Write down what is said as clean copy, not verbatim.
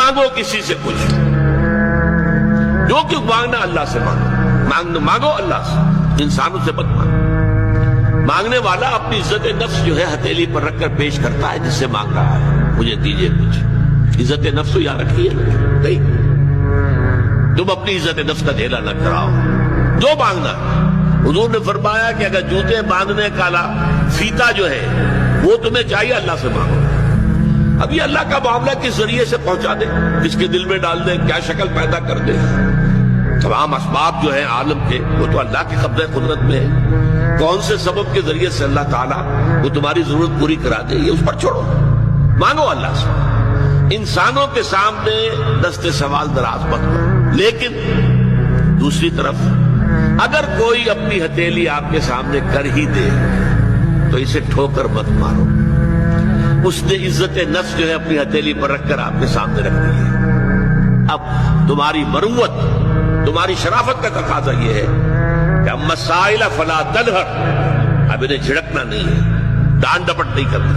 مانگو کسی سے کچھ، جو کچھ مانگنا اللہ سے مانگو، مانگو اللہ سے، انسانوں سے مت مانگو۔ مانگنے والا اپنی عزت نفس جو ہے ہتھیلی پر رکھ کر پیش کرتا ہے جس سے مانگ رہا ہے، مجھے دیجئے کچھ۔ عزت نفس تو یہاں رکھی ہے نہیں، تم اپنی عزت نفس کا ڈھیلا نہ کراؤ، جو مانگنا۔ حضور نے فرمایا کہ اگر جوتے باندھنے کا فیتا جو ہے وہ تمہیں چاہیے، اللہ سے مانگو۔ اب یہ اللہ کا معاملہ کس ذریعے سے پہنچا دے، کس کے دل میں ڈال دے، کیا شکل پیدا کر دے، تمام اسباب جو ہیں عالم کے وہ تو اللہ کی قبضہ قدرت میں ہے۔ کون سے سبب کے ذریعے سے اللہ تعالیٰ وہ تمہاری ضرورت پوری کرا دے، یہ اس پر چھوڑو، مانگو اللہ سے۔ انسانوں کے سامنے دست سوال دراز مت کرو، لیکن دوسری طرف اگر کوئی اپنی ہتھیلی آپ کے سامنے کر ہی دے تو اسے ٹھوکر مت مارو۔ اس نے عزت نفس جو ہے اپنی ہتھیلی پر رکھ کر آپ کے سامنے رکھ دی ہے۔ اب تمہاری مروت، تمہاری شرافت کا تقاضا یہ ہے کہ اما السائل فلا تنہر، اب انہیں جھڑکنا نہیں ہے، ڈانٹ ڈپٹ نہیں کرنا۔